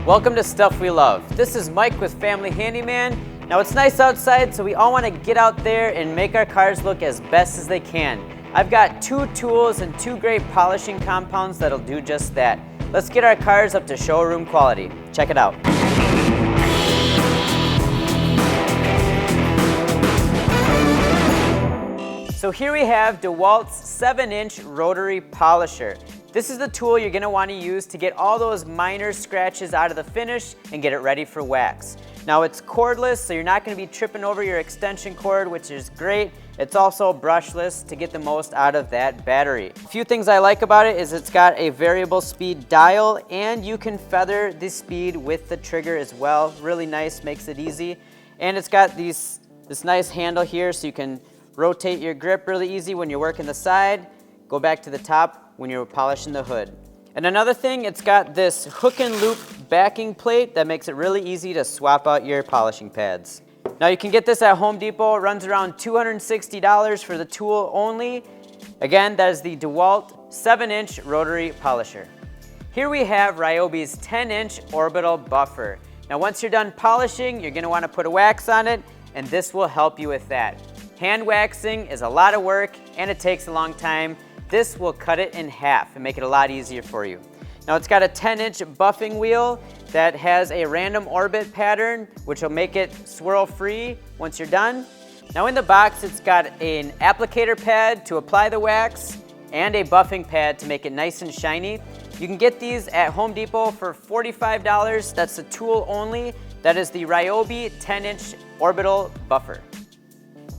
Welcome to Stuff We Love. This is Mike with Family Handyman. Now it's nice outside, so we all want to get out there and make our cars look as best as they can. I've got 2 tools and 2 great polishing compounds that'll do just that. Let's get our cars up to showroom quality. Check it out. So here we have Dewalt's 7-inch rotary polisher. This is the tool you're going to want to use to get all those minor scratches out of the finish and get it ready for wax. Now it's cordless, so you're not going to be tripping over your extension cord, which is great. It's also brushless to get the most out of that battery. A few things I like about it is it's got a variable speed dial, and you can feather the speed with the trigger as well. Really nice, makes it easy. And it's got this nice handle here, so you can rotate your grip really easy when you're working the side, go back to the top when you're polishing the hood. And another thing, it's got this hook and loop backing plate that makes it really easy to swap out your polishing pads. Now you can get this at Home Depot. It runs around $260 for the tool only. Again, that is the Dewalt 7-inch rotary polisher. Here we have Ryobi's 10-inch orbital buffer. Now once you're done polishing, you're gonna wanna put a wax on it, and this will help you with that. Hand waxing is a lot of work and it takes a long time. This will cut it in half and make it a lot easier for you. Now it's got a 10-inch buffing wheel that has a random orbit pattern, which will make it swirl free once you're done. Now in the box, it's got an applicator pad to apply the wax and a buffing pad to make it nice and shiny. You can get these at Home Depot for $45. That's the tool only. That is the Ryobi 10-inch orbital buffer.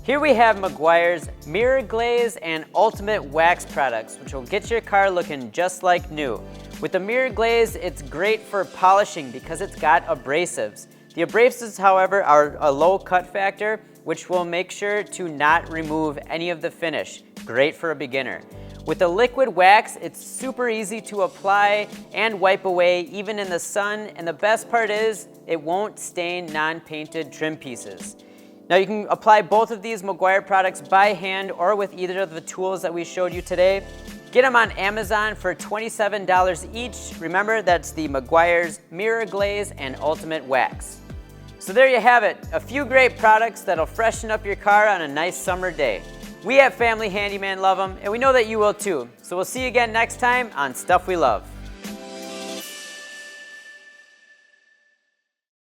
Here we have McGuires Mirror Glaze and Ultimate Wax products, which will get your car looking just like new. With the Mirror Glaze, it's great for polishing because it's got abrasives. The abrasives, however, are a low cut factor, which will make sure to not remove any of the finish. Great for a beginner. With the liquid wax, it's super easy to apply and wipe away even in the sun, and the best part is it won't stain non-painted trim pieces. Now you can apply both of these McGuire products by hand or with either of the tools that we showed you today. Get them on Amazon for $27 each. Remember, that's the McGuires Mirror Glaze and Ultimate Wax. So there you have it, a few great products that'll freshen up your car on a nice summer day. We at Family Handyman love them, and we know that you will too. So we'll see you again next time on Stuff We Love.